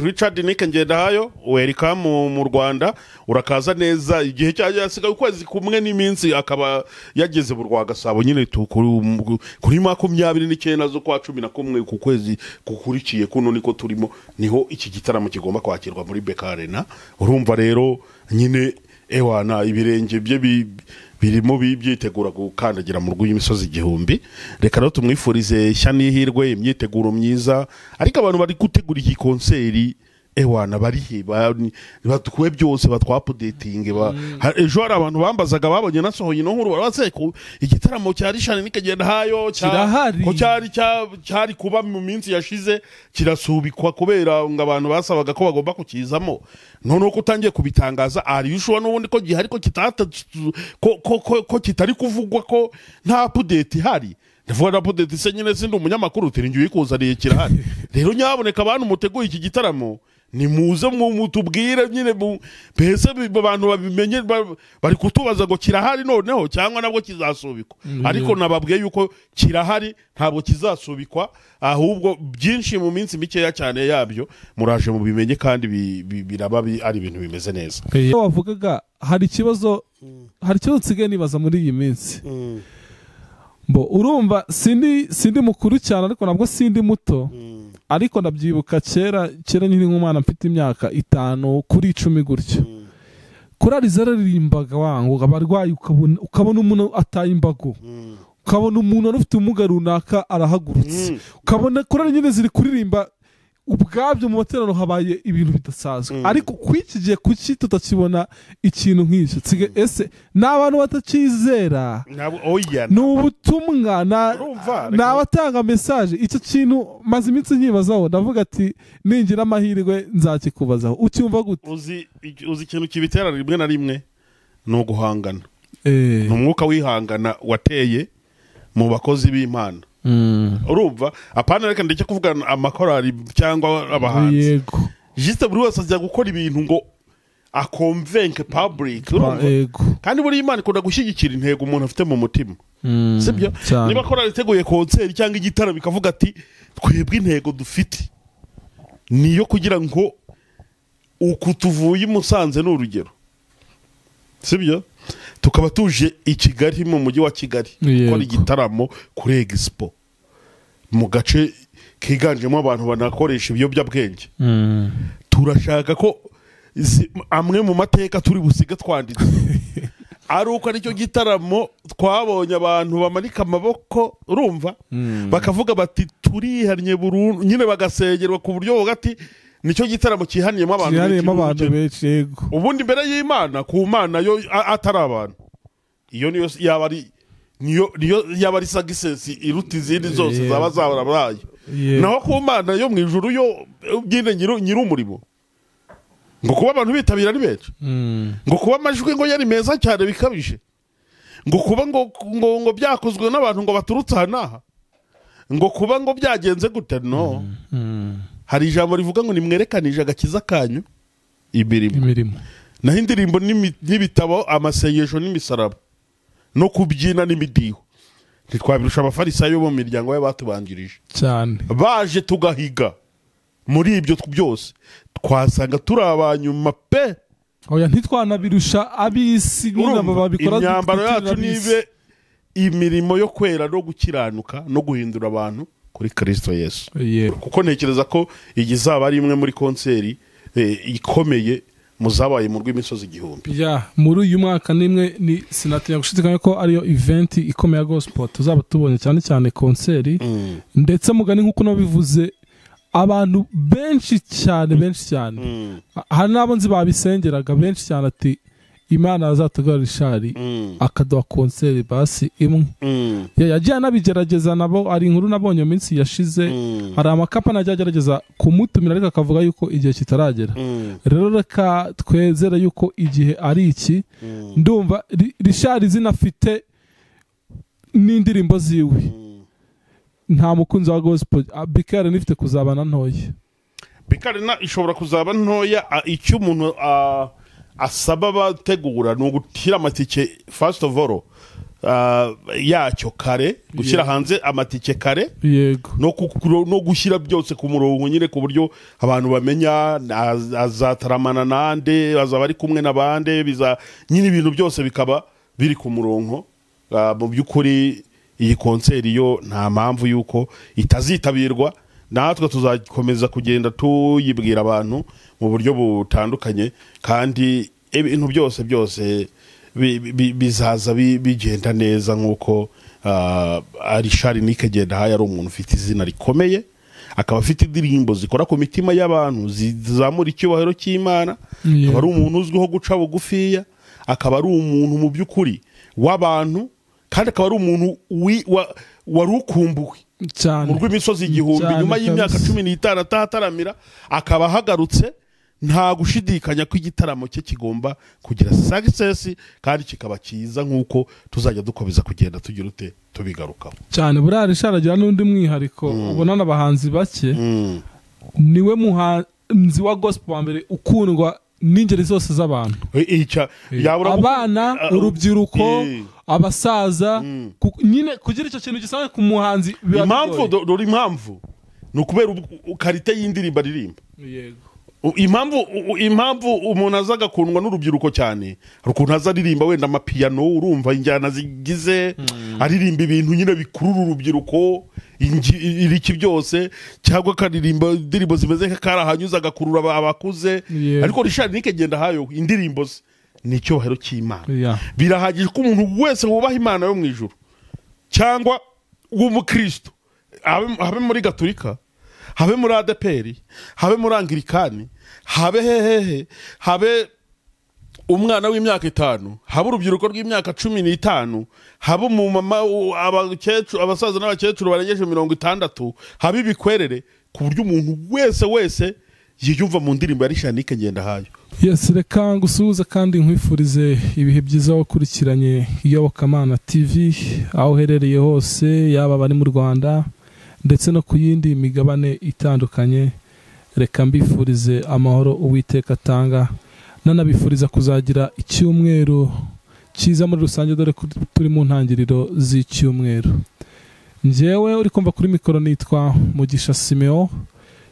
Richard Nick Ngendahayo welcome mu Rwanda urakaza neza igihe cyaje asigaye ukwezi kumwe n'iminsi akaba yageze mu Rwagasabo nyine kuri 29 zo kwa 11 ku kwezi kukurikiye kuno niko turimo niho iki gitaramo kigomba kwakirwa muri BK Arena urumva rero nyine ewana ibirenge bye birimo byitegura gukandagira mu rw'imisozi igihumbi reka rero tumwifurize shanihirwe imyiteguro myiza ariko abantu bari gutegura iki konseri ewana barihe batwe byose batwapudating ejo hari abantu bambazaga babonye nasohoye no nkuru baratse ko igitaramo cya Richard Nick Ngendahayo ko cyari kuba mu minsi yashize kirasubikwa kubera ngo abantu basabaga ko bagomba kukizamo none uko utangiye kubitangaza ari ushobora n'ubundi ko gihari ko ko kitari kuvugwa ko nta update ihari ndavuga na update se nyine sindi umunyamakuru tiringiye kuzariye kirahari rero nyaboneka abantu muteguye iki gitaramo ni muze mutubwire nyine bese abantu babimenye bari kutubaza ngo kirahari noneho cyangwa nabwo kizasubikwa ariko nababwiye yuko kirahari ntabwo kizasubikwa ahubwo byinshi mu minsi mikeya cyane yabyo muraje mu bimenye kandi biraba ari ibintu bimeze neza wavugaga hari ikibazo tsigaye nibaza muri iyi minsi Bo urumva sindi mukuru cyane ariko nabwo sindi muto ariko ndabyibuka kera nyine nk'umwana mfite imyaka 5 kuri 10 gutyo kurari zararimbaga wangu abarwayi ukabona umuntu ataye imbago ukabona umuntu ufite umuga runaka arahagurutse ukabona kurari nyine ziri kuririmba ubwabyo mu materano habaye ibintu bidasanzwe ariko kwikigiye kuki tutakibona ikintu nk'icyo ese n'abantu batakizera n'ubutumwa n'abatanga message icyo kintu maze iminsi nkibazaho ndavuga ati ningira amahirwe nzakikubazaho ucyumva gute uzi ikintu kibitera rimwe na rimwe no guhangana n'umwuka wihangana wateye mu bakozi b'Imana urumva apana reka ndeke kuvuga amakorari cyangwa abahanzi juste buri wese ajya gukora ibintu ngo aconvince public kandi buri Imana ikunda gushyigikira intego umuntu afite mu mutima sibyo niba korari iteguye concert cyangwa igitaramo bikavuga ati twebwe intego dufite niyo kugira ngo ukutuvuye Musanze n'urugero sibyo tukaba tuje i Kigali mu mujyi wa Kigali gukora igitaramo kuri Expo mu gace kiganjemo abantu banakoresha ibiyobyabwenge turashaka ko amwe mu mateka turi busiga twanditse ari uko aricyo gitaramo twabonye abantu bamanika amaboko urumva bakavuga bati turihannye burundu nyine bagasengerwa ku buryo bugati nicyo gitaramo kihaniyemo abantu benshi ubundi mbere y'Imana ku Mana yo atari abantu iyo niyo yaba ari success iruta izindi zose zaba zabarabaye naho ku Mana yo mu ijuru yo byine nyir'umurimo ngo kuba abantu bitabira ari benshi ngo kuba amajwi ngo yari meza cyane bikabije ngo kuba ngo byakozwe n'abantu ngo baturutse hanaha ngo kuba ngo byagenze gute no hari ijambo rivuga ngo nimwerekanije agakiza kanyu imirimo naho indirimbo n'ibitabo amasengesho n'imisaraba no kubyina n'imidiho ntitwabirusha abafarisayo bo mu miryango y'abatubanjirije cyane baje tugahiga muri ibyo byose twasanga turi abanyuma pe oya ntitwanabirusha abisi n'abo babikora imyambaro yacu nibe imirimo yo kwera no gukiranuka no guhindura abantu kuri Kristo Yesu kuko ntekereza ko igizaba ari imwe muri konseri ikomeye muzabaye mu rw'imisozi igihumbi muri uyu mwaka nimwe ni sinatinya gushidikanya ko ariyo event ikomeye gospel tuzaba tubonye cyane cyane konseri ndetse mugani nkuko nabivuze abantu benshi cyane hari nabo nzi babisengeraga benshi cyane ati Imana azatugara Richard akaduha konseri basi imwe yagiye anabigerageza nabo ari inkuru nabonye minsi yashize hari amakapa nagerageza kumutumira ariko akavuga yuko igihe kitaragera rero reka twezera yuko igihe ari iki ndumva Richard zinafite n'indirimbo ziwe nta mukunzi wa gospel BK Arena ifite kuzabana ntoya BK Arena ishobora kuzaba ntoya icyo umuntu asaba bategura no gutira amatike first of all yacyo kare, gushyira hanze amatike kare, yego, no gushyira byose ku murongo nyine ku buryo abantu bamenya azataramana nande, azaba ari kumwe n'abande, nyine ibintu byose bikaba biri ku murongo. Mu by'ukuri iyi konseri yo nta mpamvu yuko itazitabirwa, natwe tuzakomeza kugenda tuyibwira abantu mu buryo butandukanye, kandi ibintu byose bizaza bigenda neza nk'uko Richard Nick Ngendahayo ari umuntu ufite izina rikomeye, akaba afite indirimbo zikora ku mitima y'abantu, zizamura icyubahiro cy'Imana, akaba ari umuntu uzwiho guca bugufiya, akaba ari umuntu mu by'ukuri w'abantu, kandi akaba ari umuntu wari ukumbuwe mu rw'imisozi igihumbi nyuma y'imyaka 15 atataramira, akaba ahagarutse. Nta gushidikanya ko igitaramo cye kigomba kugira success kandi kikaba cyiza nk'uko tuzajya dukomeza kugenda tugira tubigarukaho cyane. Buriya Richard agira n'undi mwihariko ubona n'abahanzi bake, niwe muhanzi wa gospel wa mbere ukundwa n'ingeri zose z'abantu, abana, urubyiruko, abasaza, nyine kugira icyo kintu gisanzwe ku muhanzi. Impamvu ni ukubera karite y'indirimbo aririmba. Impamvu umuntu aza agakundwa n'urubyiruko cyane, hari ukuntu aza aririmba wenda amapiyano, urumva injyana zigize, aririmba ibintu nyine bikurura urubyiruko, iriki byose, cyangwa akaririmba indirimbo zimeze nk'akarahanyuza agakurura abakuze. Ariko Richard Nick Ngendahayo indirimbo ze ni icyubahiro cy'Imana. Birahagije ko umuntu wese wubaha Imana yo mu ijuru, cyangwa w'umukristo, habe muri Gatolika, habe muri ADPR, habe muri Anglikani, habe hehehe, habe umwana w'imyaka 5, habe urubyiruko rw'imyaka 15, habe umumama, abakecuru, abasaza n'abakecuru barengeje 60, habe ibikwerere, ku buryo umuntu wese yiyumva mu ndirimbo ya Richard Nick Ngendahayo. Yes, reka ngusuhuze kandi nkwifurize ibihe byiza wakurikiranye Iyobokamana TV aho uherereye hose, yaba bari mu Rwanda ndetse no ku yindi migabane itandukanye. Reka mbifurize amahoro Uwiteka atanga, nanabifuriza kuzagira icyumweru cyiza muri rusange, dore turi mu ntangiriro z'icyumweru. Njyewe uri kumva kuri mikoro nitwa Mugisha Simeo,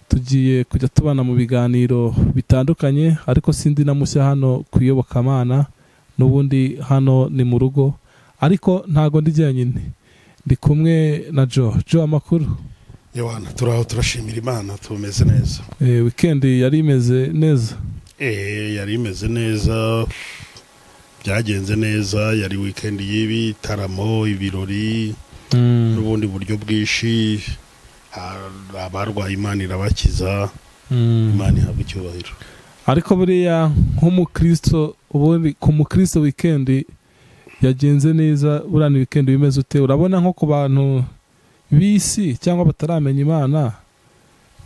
tugiye kujya tubana mu biganiro bitandukanye, ariko sindi na mushya hano ku Iyobokamana, n'ubundi hano ni mu rugo, ariko ntago ndi jyenyine, ndi kumwe na Joe. Amakuru? Yohana, turashimira Imana, tumeze neza. Weekend yari imeze neza? Yari imeze neza, byagenze neza. Yari weekend y'ibitaramo, ibirori, n'ubundi buryo bwinshi. Abarwaye Imana irabakiza, Imana ihabwa icyubahiro. Ariko buriya nk'umukristo, ubundi ku mukristo weekend yagenze neza, burana weekend bimeze ute? Urabona nko ku bantu bisi cyangwa bataramenya Imana,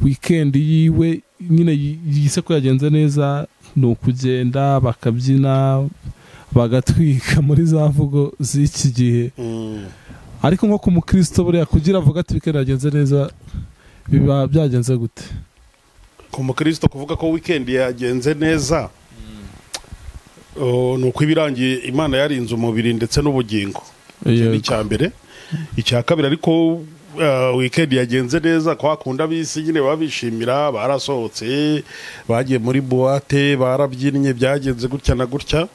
weekend yiwe nyine yise ko yagenze neza, ni ukugenda bakabyina bagatwika muri za mvugo z'iki gihe. Ariko nko ku mukristo buriya kugira avuga ati weekend yagenze neza, biba byagenze gute? Ku mukristo kuvuga ko weekend yagenze neza, ni uko ibirangiye Imana yarinze umubiri ndetse n'ubugingo. Ni cyambere. Icya kabiri ariko weekend yagenze neza, kwa kunda bisi nyine babishimira, barasohotse, bagiye muri boîte, barabyinnye, byagenze gutya na gutya.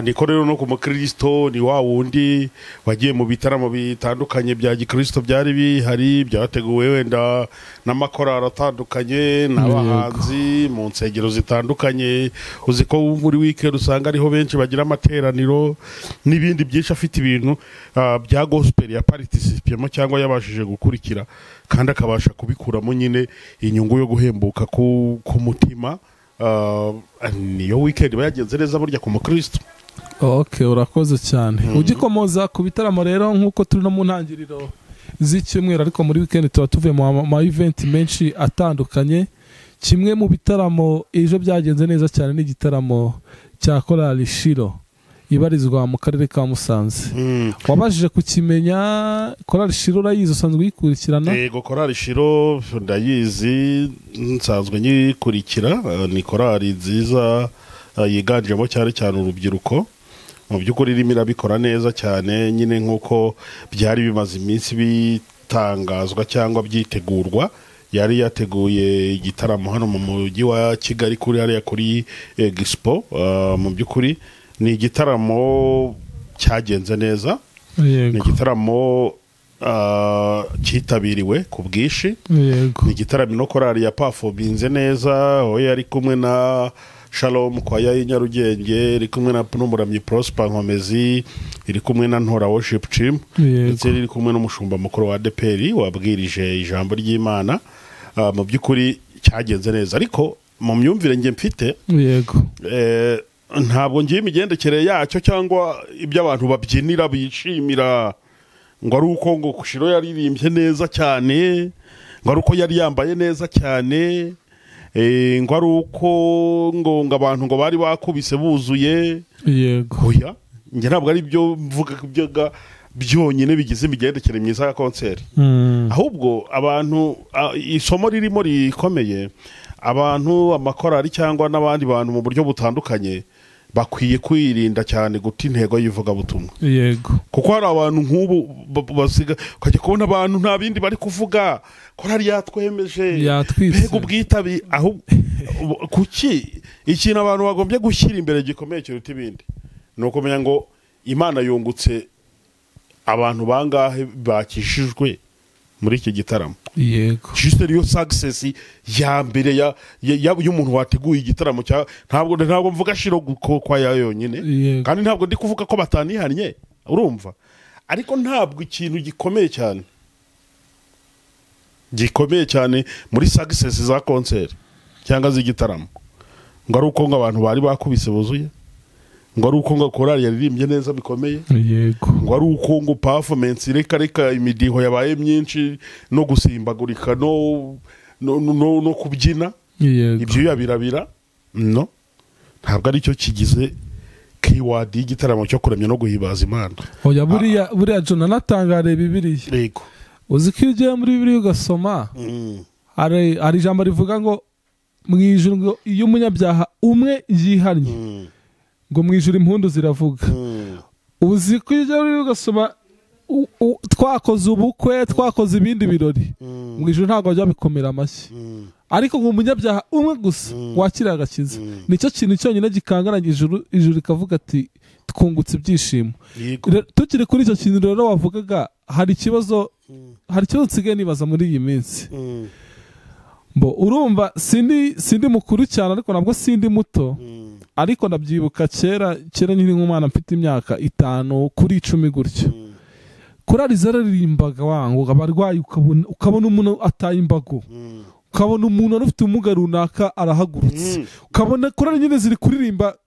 Niko rero no ku mukristo ni wa wundi wagiye mu bitaramo bitandukanye bya gikristo byari bihari, byateguwe wenda n'amakorali atandukanye n'abahanzi mu nsengero zitandukanye. Uzi ko muri weekend usanga ariho benshi bagira amateraniro n'ibindi byinshi, afite ibintu bya gospel ya participemo cyangwa yabashije gukurikira, kandi akabasha kubikuramo nyine inyungu yo guhembuka ku mutima. Niyo weekend bayagenze neza burya ku mukristo. Okay, urakoze cyane. Ugikomoza ku bitaramo rero, nkuko turi no mu ntangiriro z'icyumweru, ariko muri weekend tuba tuvuye mu event menshi atandukanye. Kimwe mu bitaramo ejo byagenze neza cyane ni igitaramo cya Korali Shilo ibarizwa mu karere ka Musanze. Wabashije kukimenya Korali Shilo? Urayizi, usanzwe uyikurikirana? Yego, Korali Shilo ndayizi, nsanzwe nyikurikira. Ni korali nziza yiganjemo cyane urubyiruko, mu by'ukuri irimo irabikora neza cyane nyine nk'uko byari bimaze iminsi bitangazwa cyangwa byitegurwa. Yari yateguye igitaramo hano mu mujyi wa Kigali kuri hariya kuri Expo. Mu by'ukuri ni igitaramo cyagenze neza, ni igitaramo cyitabiriwe ku bwinshi, ni igitaramo no korali ya performinze neza, aho yari kumwe na Shalom Kwaya y'Inyarugenge, iri kumwe na n'umuramyi Prosper Nkomezi, iri kumwe na Ntora Worship Team, ndetse iri kumwe n'umushumba mukuru wa ADPR wabwirije ijambo ry'Imana. Mu by'ukuri cyagenze neza, ariko mu myumvire nge mfite ntabwo ngiye imigendekere yacyo cyangwa ibyo abantu babyinira bishimira ngo ari uko ngo Shiro yaririmbye neza cyane, ngo ari uko yari yambaye neza cyane, ngo ari uko ngo abantu ngo bari bakubise buzuye. Oya, nge ntabwo ari byo mvuga byoga byonyine bigize imigendekere myiza ya konseri. Ahubwo abantu isomo ririmo rikomeye, abantu amakorari cyangwa n'abandi bantu mu buryo butandukanye bakwiye kwirinda cyane guta intego y'ivuga butumwa. Kuko hari abantu nk'ubu basiga ukajya kubona abantu nta bindi bari kuvuga, korari yatwemeje mbega ubwitabi. Aho kuki ikintu abantu bagombye gushyira imbere gikomeye kiruta ibindi ni ukumenya ngo Imana yungutse abantu bangahe bakishijwe muri iki gitaramo. Juste yo success ya mbere y'umuntu wateguye igitaramo cya ntabwo mvuga Shiro kwa yonyine, kandi ntabwo ndi kuvuga ko batanihanye, urumva, ariko ntabwo ikintu gikomeye cyane muri success za concert cyangwa z'igitaramo ngo ari uko ngo abantu bari bakubise buzuye, ngo ari uko ngo korali yaririmbye neza bikomeye, ngo ari uko ngo performance reka imidiho yabaye myinshi no gusimbagurika no kubyina. Ibyo yabirabira no, ntabwo ari cyo kigize keyword y'igitaramo cyo kuramya no guhibaza Imana. Oya, buriya John natangare Bibiliya. Uzi ko ugiye muri Bibiliya ugasoma hari ijambo rivuga ngo mu ijuru ngo iyo umunyabyaha umwe yihannye ngo mu ijuru impundu ziravuga. Uzi ko ujya ugasoma twakoze ubukwe, twakoze ibindi birori, mu ijuru ntabwo bajya bikomera amashyi, ariko ngo umunyabyaha umwe gusa wakira agakiza, nicyo kintu cyonyine gikangaranye ijuru rikavuga ati twungutse ibyishimo. Tukiri kuri icyo kintu rero wavugaga, hari ikibazo nsigaye nibaza muri iyi minsi. Urumva sindi mukuru cyane, ariko nabwo sindi muto, ariko ndabyibuka kera nyiri nk'umwana mfite imyaka 5 kuri 10 gutyo, korali zararimbaga wangu abarwayi, ukabona umuntu ataye imbago, ukabona umuntu ufite ubumuga runaka arahagurutse, ukabona korali nyine ziri kuririmba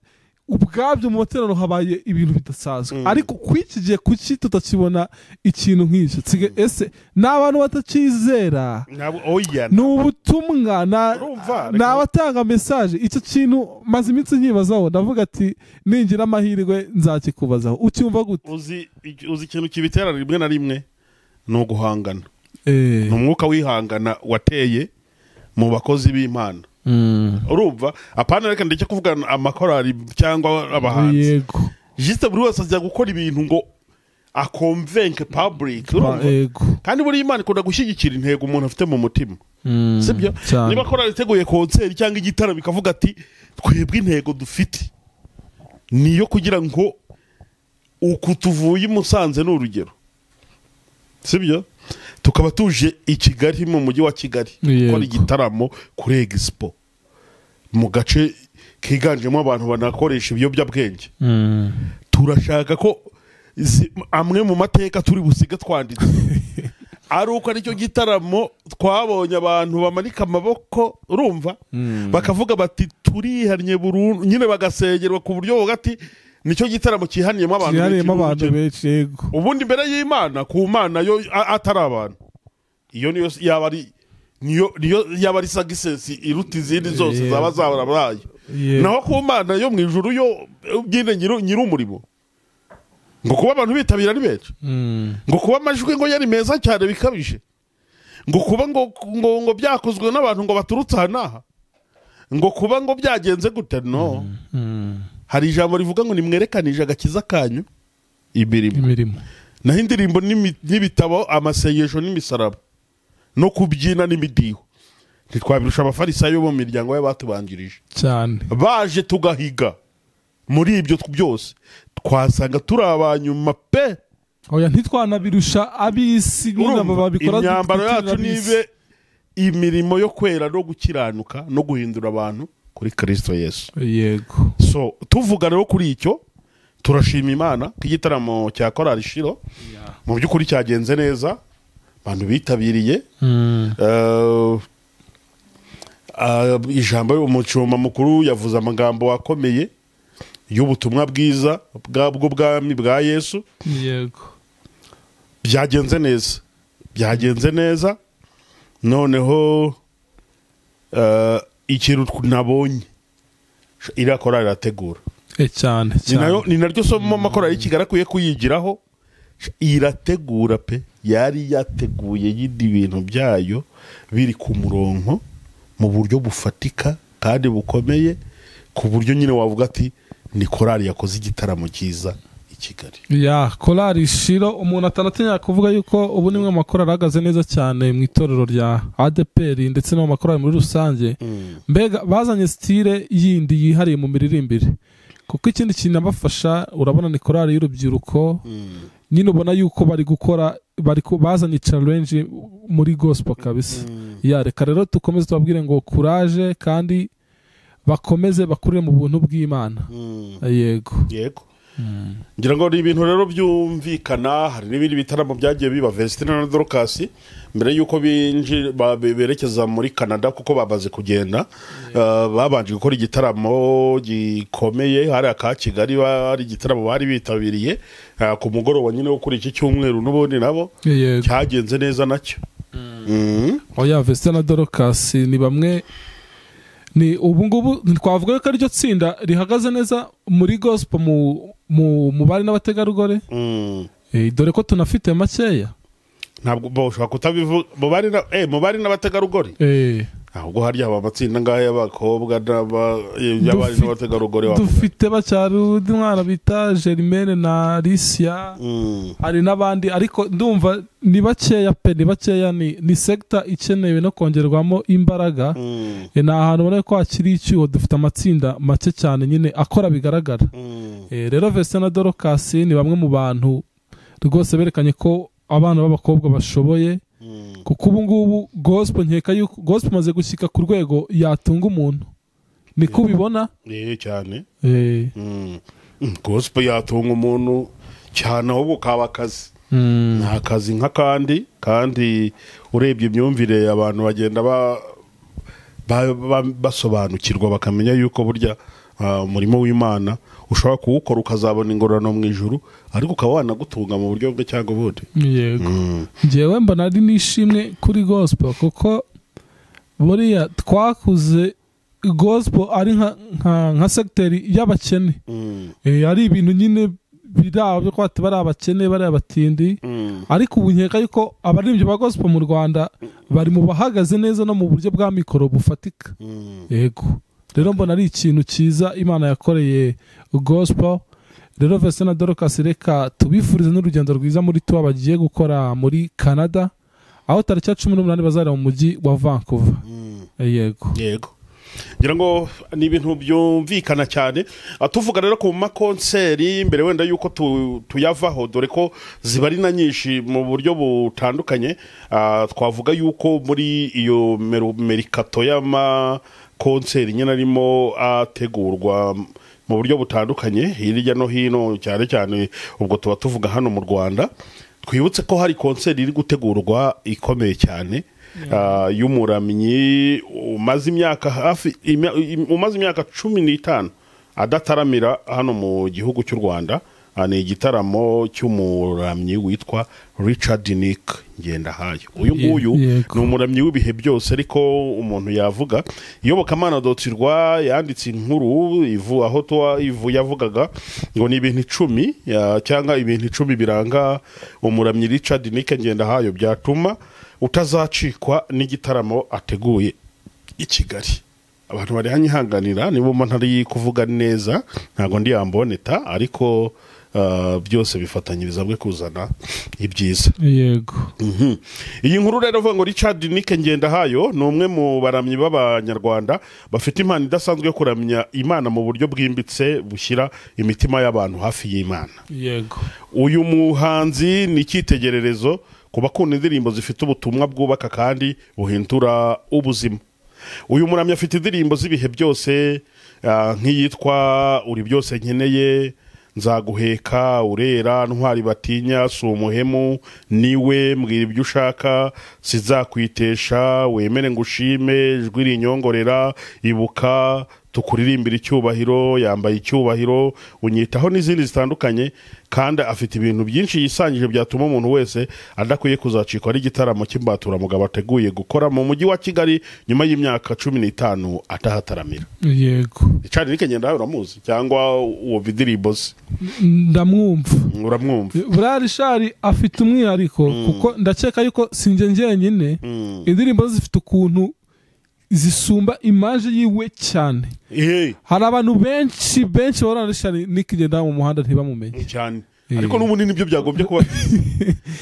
ubwabyo mu materaniro habaye ibintu bidasanzwe. Ariko kwikigiye kuki tutakibona ikintu nk'icyo? Ese n'abantu batakizera, ni ubutumwa, n'abatanga message. Icyo kintu maze iminsi nkibazaho, ndavuga ati ningira amahirwe nzakikubazaho. Ucyumva gute? Uzi ikintu kibitera rimwe na rimwe ni uguhangana, ni umwuka wihangana wateye mu bakozi b'Imana. Urumva, apana reka ndeke kuvuga amakorari cyangwa abahanzi, juste buri wese ajya gukora ibintu ngo akonvenke public, kandi buri Imana ikunda gushyigikira intego umuntu afite mu mutima, sibyo? Niba korari iteguye concert cyangwa igitaramo bikavuga ati twebwe intego dufite niyo kugira ngo uku tuvuye Musanze n'urugero, sibyo, tukaba tuje i Kigali mu mujyi wa Kigali gukora igitaramo kuri Expo mu gace kiganjemo abantu banakoresha ibiyobyabwenge. Turashaka ko amwe mu mateka turi busiga twanditse ari uko aricyo gitaramo twabonye abantu bamanika amaboko, urumva, bakavuga bati turihannye burundu, nyine bagasengerwa ku buryo bugati nicyo gitaramo kihaniyemo abantu benshi. Ubundi mbere y'Imana, ku Mana yo atari abantu, iyo niyo yaba ari success iruta izindi zose zaba zabarabaye. Naho ku Mana yo mu ijuru yo byine nyir'umurimo, ngo kuba abantu bitabira ari benshi, ngo kuba amajwi ngo yari meza cyane bikabije, ngo kuba ngo byakozwe n'abantu ngo baturutse aha n'aha, ngo kuba ngo byagenze gute, no. hari ijambo rivuga ngo nimwerekanije agakiza kanyu imirimo naho indirimbo n'ibitabo amasengesho n'imisaraba no kubyina n'imidiho ntitwabirusha abafarisayo bo mu miryango y'abatubanjirije cyane baje tugahiga muri ibyo byose twasanga turi abanyuma pe oya ntitwanabirusha ab'isi nyine babikora imyambaro yacu nibe imirimo yo kwera no gukiranuka no guhindura abantu kuri Kristo Yesu. Yego. So tuvuga rero kuri icyo turashima Imana ko igitaramo cya Korali Shilo mu by'ukuri cyagenze neza, abantu bitabiriye ijambo umucuma mukuru yavuze amagambo akomeye y'ubutumwa bwiza bw'ubwami bwa Yesu. Yego. Byagenze neza noneho ikintu nabonye iriya korali irategura cyane ni naryo somo amakorali y'Ikigali akwiye kuyigiraho. Irategura pe, yari yateguye yindi bintu byayo biri ku murongo mu buryo bufatika kandi bukomeye ku buryo nyine wavuga ati ni korali yakoze igitaramo cyiza i Kigali. Korali Shilo umuntu atanatinya kuvuga yuko ubu nimwe amakorali ahagaze neza cyane mu itorero rya ADPR ndetse no mu makorali muri rusange. Mbega bazanye style yindi yihariye mu miririmbire, kuko ikindi kintu abafasha urabona ni korali y'urubyiruko. Nyine ubona yuko bari gukora bazanye challenge muri gospel kabisa. Reka rero tukomeze tubabwire ngo courage kandi bakomeze bakurire mu buntu bw'Imana. Yego. Ngira ngo ni ibintu rero byumvikana. Hari n'ibindi bitaramo byagiye biba. Vestina na Dorcas mbere yuko berekeza muri Canada kuko babaze kugenda, babanje gukora igitaramo gikomeye hari aka Kigali, bari igitaramo bari bitabiriye ku mugoroba nyine wo kuri iki cyumweru n'ubundi nabo cyagenze neza nacyo. Oya Vestina na Dorcas ni bamwe ni ubu ngubu twavuga ko aryo tsinda rihagaze neza muri gospel mu bari n'abategarugori. Dore ko tunafite makeya. Ntabwo boshaka kutabivuga mu bari n'abategarugori. Ahubwo harya amatsinda ngahe y'abakobwa y'abari n'abategarugori dufite bacyari umwana bita Germaine na Alicia. Hari n'abandi ariko ndumva ni bakeya pe, ni bakeya. Ni sector ikenewe no kongerwamo imbaraga. Ni ahantu ubona ko hakiri icyuho, dufite amatsinda make cyane nyine akora bigaragara. Rero Vestina na Dorcas ni bamwe mu bantu rwose berekanye ko abana b'abakobwa bashoboye, kuko ubu ngubu gospel nkeka yuko gospel maze gushyika ku rwego yatunga umuntu. Niko ubibona? Cyane. Gospel yatunga umuntu cyane, ahubwo kaba akazi. Nta kazi nk'akandi, kandi urebye imyumvire abantu bagenda basobanukirwa bakamenya yuko burya umurimo w'Imana ushobora kuwukora ukazabona ingororano mu ijuru, ariko ukaba wanagutunga mu buryo bwe cyangwa ubundi. Yego. Njyewe mbona ari nishimwe kuri gospel, kuko buriya twakuze gospel ari nka secteur y'abakene. Ari ibintu nyine birabyo ko bari abakene, bari abatindi. Ariko ubu nkeka yuko abaririmbyi ba gospel mu Rwanda bari mu bahagaze neza no mu buryo bwa mikoro bufatika. Yego. Rero mbona ari ikintu cyiza Imana yakoreye gospel. Rero Vestina na Dorcas reka tubifurize n'urugendo rwiza muri tuba bagiye gukora muri Canada, aho tariki 18 bazarira mu mujyi wa Vancouver. Yego. Ngira ngo ni ibintu byumvikana cyane. Tuvuga rero ku makonseri mbere wenda yuko tuyavaho, dore ko ziba ari na nyinshi mu buryo butandukanye. Twavuga yuko muri iyo merikato y'amakonseri nyine arimo ategurwa mu buryo butandukanye hirya no hino, cyane cyane ubwo tuba tuvuga hano mu Rwanda. Twibutse ko hari konseri iri gutegurwa ikomeye cyane y'umuramyi umaze imyaka 15 adataramira hano mu gihugu cy'u Rwanda. Ni igitaramo cy'umuramyi witwa Richard Nick Ngendahayo. Uyu nguyu ni umuramyi w'ibihe byose, ariko umuntu yavuga Iyobokamana Dotirwa yanditse inkuru aho yavugaga ngo ni ibintu 10 cyangwa ibintu 10 biranga umuramyi Richard Nick Ngendahayo byatuma utazacikwa n'igitaramo ateguye i Kigali. abantu bari hanyihanganira nibo ntari kuvuga neza ntago ndi yamboneta ariko byose bifatanyiriza bwe kuzana ibyiza. Yego. Iyi nkuru rero avuga ngo Richard Nick Ngendahayo ni umwe mu baramyi b'Abanyarwanda bafite impano idasanzwe yo kuramya Imana mu buryo bwimbitse bushyira imitima y'abantu hafi y'Imana. Yego. Uyu muhanzi ni icyitegererezo ku bakunda indirimbo zifite ubutumwa bwubaka kandi buhindura ubuzima. Uyu muramyi afite indirimbo z'ibihe byose nk'iyitwa Uri byose nkeneye, Nzaguheka, Urera, Ntwari batinya, Si umuhemu, Niwe, Mbwira ibyo ushaka, Sizakwitesha, Wemere ngushime, Ijwi rinyongorera, Ibuka, Tukuririmbira icyubahiro, Yambaye icyubahiro, Unyitaho n'izindi zitandukanye. Kandi afite ibintu byinshi yisangije byatuma umuntu wese adakwiye kuzacikwa ari igitaramo cy'imbatura mugabo ateguye gukora mu mujyi wa Kigali nyuma y'imyaka 15 atahataramira. Yego. Richard Nick Ngendahayo uramuzi cyangwa uwo indirimbo se? Ndamwumva. Uramwumva? Buriya Richard afite umwihariko kuko ndakeka yuko sinjye njyenyine indirimbo zifite ukuntu zisumba imaje yiwe cyane. Hari abantu benshi barana Richard Nick Ngendahayo mu muhanda ntibamumenye cyane, ariko n'ubundi nibyo byagombye kuba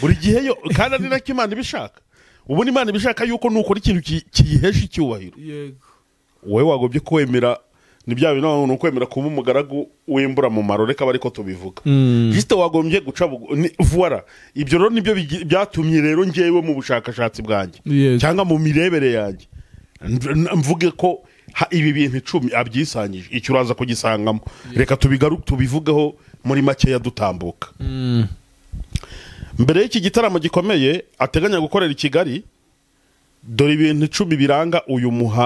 buri gihe yo kandi ari nako Imana ibishaka. Ubu ni Imana ibishaka yuko nukora ikintu kiyihesha icyubahiro. Yego. Wowe wagombye kwemera ni bya bintu no kwemera kuba umugaragu w'imbura mu maro, reka bariko tubivuga. Juste wagombye guca voilà. Ibyo rero nibyo byatumye rero ngewe mu bushakashatsi bwanjye cyangwa mu mirebere yanjye mvuge ko ibi bintu 10 abyisangije icyo uraza kugisangamo. Reka tubivugeho muri make yadutambuka. Mbere y'iki gitaramo gikomeye ateganya gukorera i Kigali, dore ibintu 10 biranga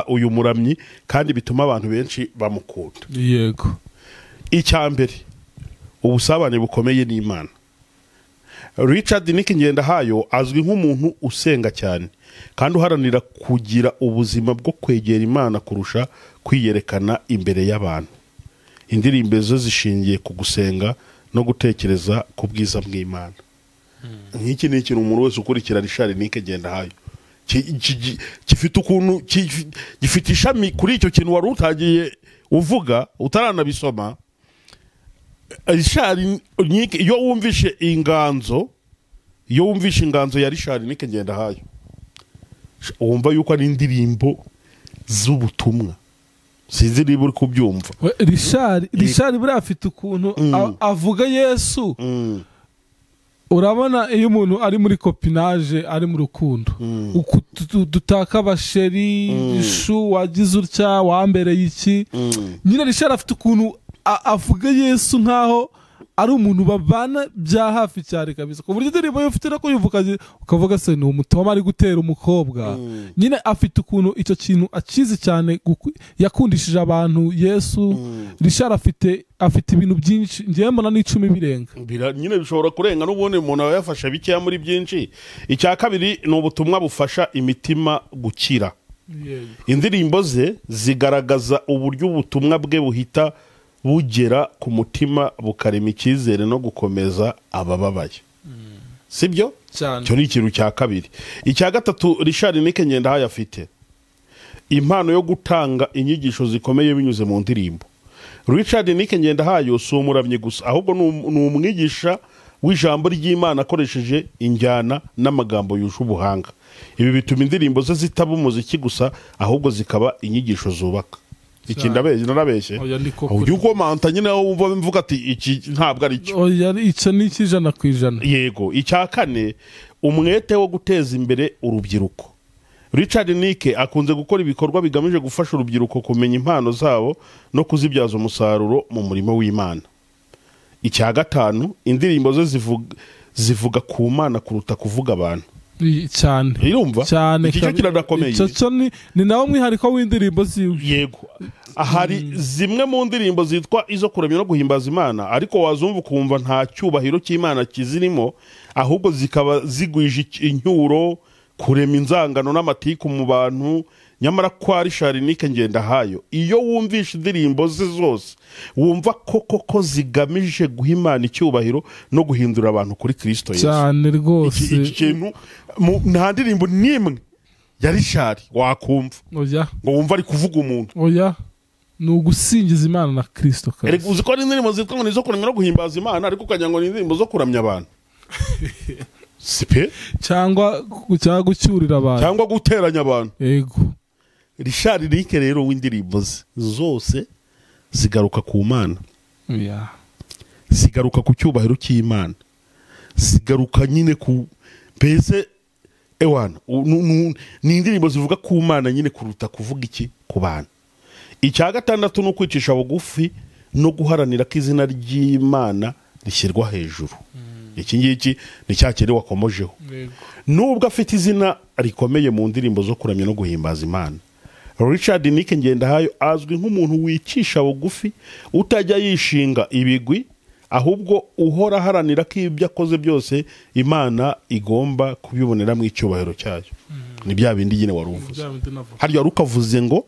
uyu muramyi kandi bituma abantu benshi bamukunda. Yego. Icyambere, ubusabane bukomeye n'Imana. Richard Nick Ngendahayo azwi nk'umuntu usenga cyane kandi uharanira kugira ubuzima bwo kwegera Imana kurusha kwiyerekana imbere y'abantu. Indirimbo zo zishingiye ku gusenga no gutekereza ku bwiza bw'Imana. Nk'iki ni ikintu umuntu wese ukurikira Richard Nick Ngendahayo gifite ukuntu gifite ishami kuri icyo kintu wari utagiye uvuga utaranabisoma. Richard Nick iyo wumvishe inganzo ya Richard Nick Ngendahayo wumva yuko ari indirimbo z'ubutumwa. Sinzi niba uri kubyumva. Richard buri afite ukuntu avuga Yesu. Urabona iyo umuntu ari muri copinage ari mu rukundo dutaka abasheri ishu wagize utya wambereye iki nyine Richard afite ukuntu avuga Yesu nkaho ari umuntu babana bya hafi cyane kabisa ku buryo indirimbo yo ufite nako ukavuga se ni umutoma ari gutera umukobwa. Nyine afite ukuntu icyo kintu akizi cyane yakundishije abantu Yesu. Richard afite ibintu byinshi ngiye mbona n'icumi birenga nyine bishobora kurenga n'ubundi umuntu yafasha bikeya muri byinshi. Icya kabiri ni ubutumwa bufasha imitima gukira. Indirimbo ze zigaragaza uburyo ubutumwa bwe buhita bugera ku mutima bukarema icyizere no gukomeza abababaye. Sibyo? Cyo ni ikintu cya kabiri. Icya gatatu Richard Nick Ngendahayo afite impano yo gutanga inyigisho zikomeye binyuze mu ndirimbo. Richard Nick Ngendahayo si umuramyi gusa ahubwo ni umwigisha w'ijambo ry'Imana akoresheje injyana n'amagambo yuje ubuhanga. Ibi bituma indirimbo ze zitaba umuziki gusa ahubwo zikaba inyigisho zubaka. Iki narabeshye yuko manta nyine wumva mvuga ati iki ntabwo ari cyo. Icyo ni ikijana ku ijana. Yego. Icya kane, umwete wo guteza imbere urubyiruko. Richard Nick akunze gukora ibikorwa bigamije gufasha urubyiruko kumenya impano zabo no kuzibyaza umusaruro mu murimo w'Imana. Icya gatanu, indirimbo ze zivuga ku Mana kuruta kuvuga abantu. Cyane. Irumva? Cyane. Iki cyo kiradakomeye. Icyo ni nawo mwihariko w'indirimbo ziwe. Yego. Ahari zimwe mu ndirimbo zitwa izo kuramya no guhimbaza Imana ariko wazumva ukumva nta cyubahiro cy'Imana kizirimo ahubwo zikaba zigwije incyuro kurema inzangano n'amatiku mu bantu. Nyamara kwa Richard Nick Ngendahayo iyo wumvisha indirimbo ze zose wumva koko zigamije guha Imana icyubahiro no guhindura abantu kuri Kristo Yesu. Cyane rwose. Iki kintu nta ndirimbo nimwe ya Richard wakumva oya ngo wumva ari kuvuga umuntu. oya ni ugusingiza Imana na Kristo Erega uzi ko ari indirimbo zitwa ngo ni izo kuramya no guhimbaza Imana ariko ukagira ngo ni indirimbo zo kuramya abantu. Sipe cyangwa gucyurira abantu cyangwa guteranya abantu. yego Richard Nike rero w'indirimbo zose zigaruka ku Mana, oya zigaruka ku cyubahiro cy'Imana, zigaruka nyine ku mbese ewana ni indirimbo zivuga ku Mana nyine kuruta kuvuga iki ku bantu. Icya gatandatu ni ukwicisha bugufi no guharanira ko izina ry'Imana rishyirwa hejuru. Iki ngiki ni cya kindi wakomojeho. Nubwo afite izina rikomeye mu ndirimbo zo kuramya no guhimbaza Imana, Richard Nike Ngendahayo azwi nk'umuntu wicisha bugufi, utajya yishinga ibigwi, ahubwo uhora haranira ko ibyo akoze byose Imana igomba kubibonera mu icyubahiro cyayo. Ni bya bindi nyine wari uvuze. Harya rukavuze ngo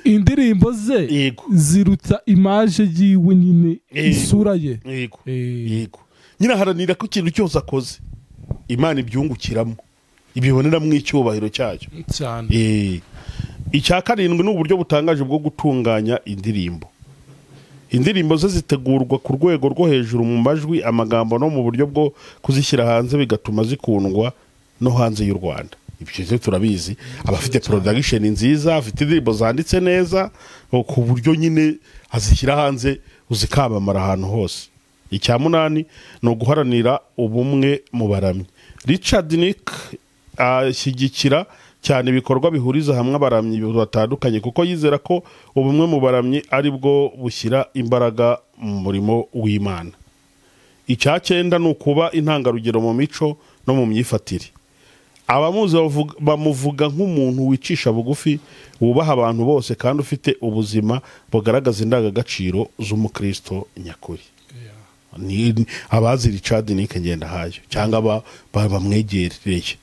indirimbo ze ziruta imaje yiwe nyine isura ye. Yego. Nyine haranira ko ikintu cyose akoze Imana ibyungukiramo, ibibonera mu icyubahiro cyayo cyane. Icya karindwi ni uburyo butangaje bwo gutunganya indirimbo. Indirimbo ze zitegurwa ku rwego rwo hejuru mu majwi, amagambo no mu buryo bwo kuzishyira hanze bigatuma zikundwa no hanze y'u Rwanda. Ibyo turabizi, abafite production nziza, afite indirimbo zanditse neza ku buryo nyine azishyira hanze uzikamamara ahantu hose. Icya munani ni uguharanira ubumwe mu baramyi. Richard Nike ashyigikira cyane ibikorwa bihuriza hamwe abaramyi batandukanye kuko yizera ko ubumwe mu baramyi ari bwo bushyira imbaraga mu murimo w'Imana. Icya cyenda ni ukuba intangarugero mu mico no mu myifatire. Abamuzi bamuvuga nk'umuntu wicisha bugufi, wubaha abantu bose kandi ufite ubuzima bugaragaza indangagaciro z'umukristo nyakuri. Ni abazi Richard Nike Ngendahayo cyangwa bamwegereye.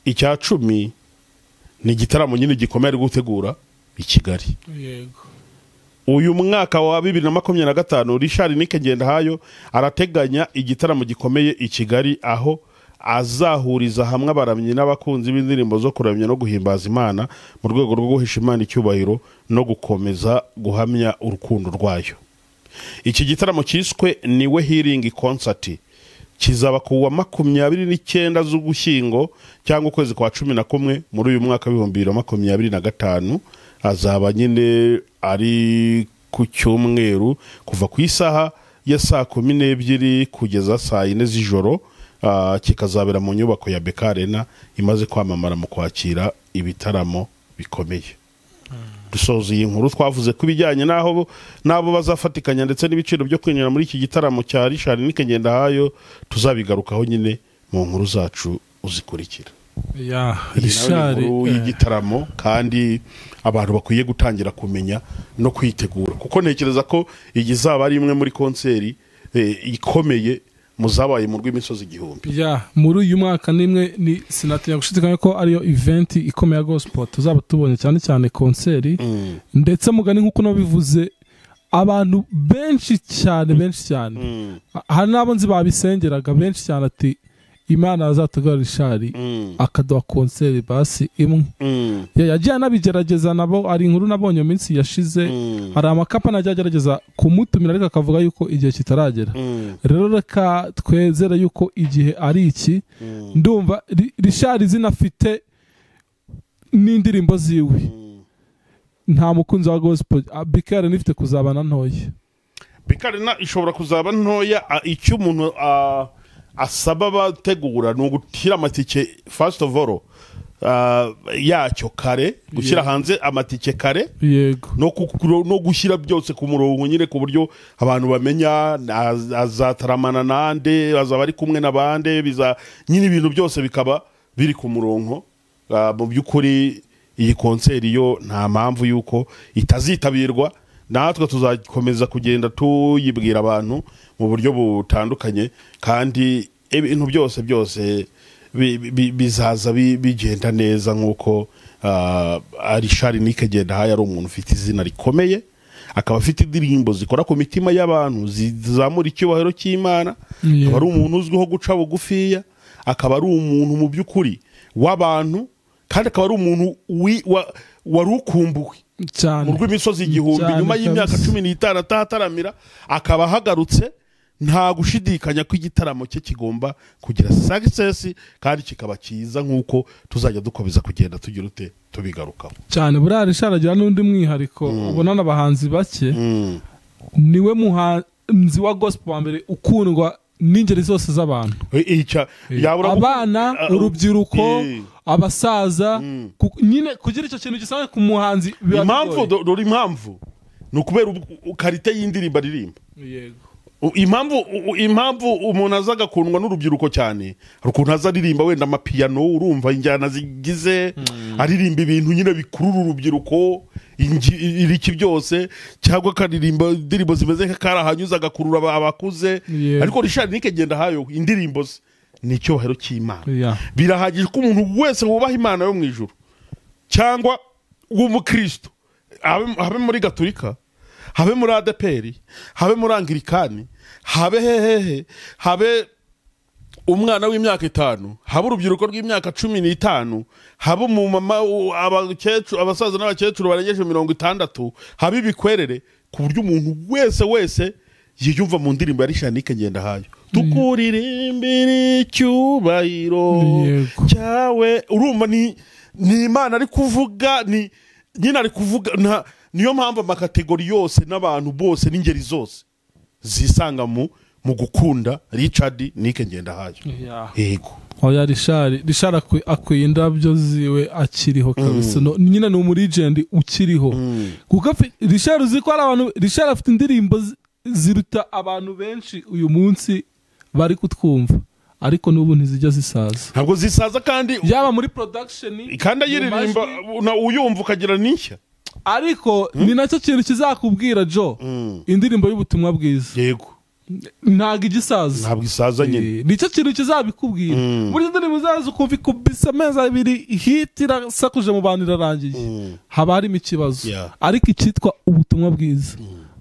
Icya 10 ni igitaramo nyine gikomeye ari gutegura i Kigali. Yego. Uyu mwaka wa 2025 Richard Nike Ngendahayo arateganya igitaramo gikomeye i Kigali, aho azahuriza hamwe abaramyi n'abakunzi b'indirimbo zo kuramya no guhimbaza Imana mu rwego rwo guhisha Imana icyubahiro no gukomeza guhamya urukundo rwayo. Iki gitaramo cyiswe Niwe Healing Concert kizaba kuwa 29 z'Ugushyingo cyangwa ukwezi kwa 11 muri uyu mwaka 2025. Azaba nyine ari ku cyumweru kuva ku isaha ya saa 12 kugeza saa 4 z'ijoro. Kikazabera mu nyubako ya BK Arena imaze kwamamara mu kwakira ibitaramo bikomeye. Dusoza iyi nkuru twavuze ku bijyanye nabo bazafatikanya ndetse n'ibiciro byo kwinjira muri iki gitaramo cya Richard Nike Ngendahayo, tuzabigarukaho nyine mu nkuru zacu uzikurikira. Richard y'igitaramo kandi abantu bakwiye gutangira kumenya no kwitegura, kuko ntekereza ko igizaba ari imwe muri konseri ikomeye muzabaye mu rw'imisozi igihumbi. Muri uyu mwaka nimwe ni sinatinya gushidikanya ko ariyo event ikomeye gospel tuzaba tubonye cyane cyane konseri. Ndetse mugani nkuko nabivuze abantu benshi cyane hari nabo nzi babisengeraga benshi cyane ati Imana azatugara Richard akaduha konseri basi imwe. Yagiye anabigerageza nabo, ari inkuru nabonye minsi yashize, hari amakapa najya agerageza kumutumira ariko akavuga yuko igihe kitaragera. Rero reka twezera yuko igihe ari iki. Ndumva Richard zinafite n'indirimbo ziwe, nta mukunzi wa gospel BK Arena ifite kuzabana ntoya. BK Arena ishobora kuzaba ntoya. Icyo umuntu asaba bategura ni ugushyira amatike first of all yacyo kare, gushyira hanze amatike kare. Yego. No gushyira byose ku murongo nyine ku buryo abantu bamenya azataramana nande, azaba ari kumwe n'abande, nyine ibintu byose bikaba biri ku murongo. Mu by'ukuri iyi konseri yo nta mpamvu yuko itazitabirwa. Natwe tuzakomeza kugenda tuyibwira abantu mu buryo butandukanye, kandi ibintu byose bizaza bigenda neza nk'uko Richard Nike Ngendahayo ari umuntu ufite izina rikomeye, akaba afite indirimbo zikora ku mitima y'abantu zizamura icyubahiro cy'Imana. Akaba ari umuntu uzwiho guca bugufiya, akaba ari umuntu mu by'ukuri w'abantu kandi akaba ari umuntu wari ukumbuwe mu rw'imisozi igihumbi nyuma y'imyaka 15 atataramira akaba ahagarutse nta gushidikanya ko igitaramo cye kigomba kugira success kandi kikaba cyiza nk'uko tuzajya dukomeza kugenda tugira ute tubigarukaho cyane. Buriya Richard agira n'undi mwihariko ubona n'abahanzi bake niwe muhanzi wa gospel wa mbere ukundwa n'ingeri zose z'abantu, abana, urubyiruko, abasaza, nyine kugira icyo kintu gisanzwe ku muhanzi. Impamvu ni ukubera karite y'indirimbo aririmba. Impamvu umuntu aza agakundwa n'urubyiruko cyane hari ukuntu aza aririmba wenda amapiyano, urumva injyana zigize, aririmba ibintu nyine bikurura urubyiruko iriki byose, cyangwa akaririmba indirimbo zimeze nk'akarahanyuza agakurura abakuze. Ariko Richard Nikengendahayo indirimbo ze ni icyubahiro cy'Imana. Birahagije ko umuntu wese wubaha Imana yo mu ijuru cyangwa w'umukristo, habe muri Gatolika, habe muri ADPR, habe muri Anglikani, habe hehehe, habe umwana w'imyaka 5, habe urubyiruko rw'imyaka 15, habe umumama, abakecuru, abasaza n'abakecuru barengeje 60, habe ibikwerere, ku buryo umuntu wese yiyumva mu ndirimbo ya Richard Nikengendahayo. Tukuririmbira icyubahiro cyawe. Urumva ni Imana ari kuvuga, ni nyina ari kuvuga. Niyo mpamvu amakategori yose n'abantu bose n'ingeri zose zisanga mu gukunda Richard Nikengendahayo. Yego. Oya Richard akwiye indabyo ziwe akiriho kabisa. Nyina ni umulegend ukiriho. Kuko Richard uzi ko ari abantu, Richard afite indirimbo ziruta abantu benshi uyu munsi bari kutwumva, ariko n'ubu ntizijya zisaza. Ntabwo zisaza kandi yaba muri production kandi ayiririmba uyumva ukagira n'ishya. Ariko ni nacyo kintu kizakubwira Jo, indirimbo y'ubutumwa bwiza. Yego. Ntabwo igisaza. Ntabwo isaza nyine. Nicyo kintu kizabikubwira. Buri ndirimbo zazo kumva ikubisa amezi 2 hit irasakuje mu bantu irarangiye. Haba harimo ikibazo. Ariko icyitwa ubutumwa bwiza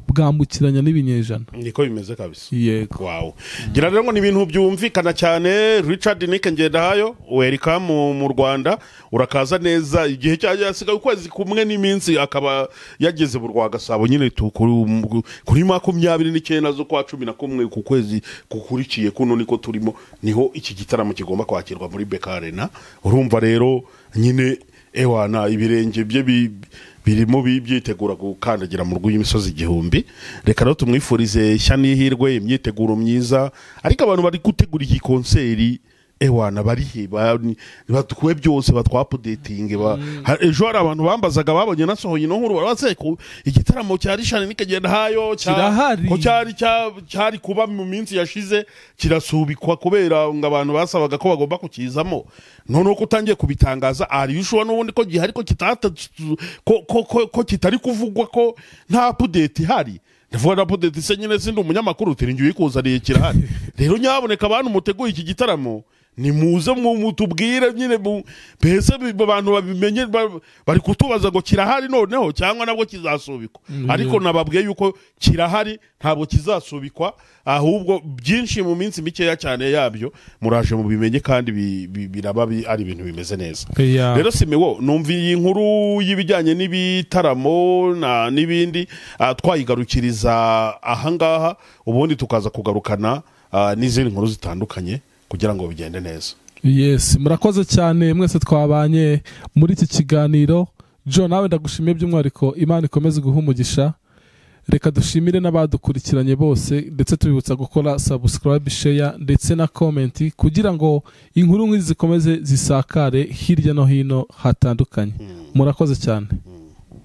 bwambukiranya n'ibinyejana. Niko bimeze kabisa. Yego. Wow. Gira rero ngo ni ibintu byumvikana cyane. Richard Nikengendahayo welcome mu Rwanda, urakaza neza. Igihe cyasigaye ukwezi kumwe n'iminsi akaba yageze mu Rwagasabo nyine kuri 29 zo kwa 11 ku kwezi kukurikiye kuno niko turimo, niho iki gitaramo kigomba kwakirwa muri BK Arena. Urumva rero nyine ewana ibirenge bye birimo byitegura gukandagira mu rw'imisozi igihumbi. Reka rero tumwifurize ishya n'ihirwe, imyiteguro myiza. Ariko abantu bari gutegura iki konseri ewana barihe batkuwe byose batwapudating. Ejo hari abantu bambazaga babonye nasohoye no nkuru baratse igitaramo cya Richard Nikengendahayo ko cyari kuba mu minsi yashize kirasubikwa kubera ngo abantu basabaga ko bagomba kukizamo. None uko utangiye kubitangaza ari ushobora n'ubundi ko gihari ko ko kitari kuvugwa ko nta update hari. Ndavuga na update se nyine sindi umunyamakuru tiringiye kuzariye kirahari. Rero nyaboneka abantu muteguye iki gitaramo ni muze mutubwire nyine bese abantu babimenye bari kutubaza ngo kirahari noneho cyangwa nabwo kizasubikwa. Ariko nababwiye yuko kirahari ntabwo kizasubikwa, ahubwo byinshi mu minsi mikeya cyane yabyo muraje mu bimenye kandi biraba ari ibintu bimeze neza. Rero Simewo numviye inkuru y'ibijyanye n'ibitaramo n'ibindi twayigarukiriza ahangaha, ubundi tukaza kugarukana n'izindi nkuru zitandukanye kugira ngo bigende neza. Yes, murakoze cyane mwese twabanye muri iki kiganiro. Jo, nawe ndagushimiye by'umwariko, Imana ikomeze guhumugisha. Reka dushimire n'abadukurikiranye bose, ndetse tubibutsa gukora subscribe, share ndetse na comment kugira ngo inkuru nk'izi zikomeze zisakare hirya no hino hatandukanye. Murakoze cyane.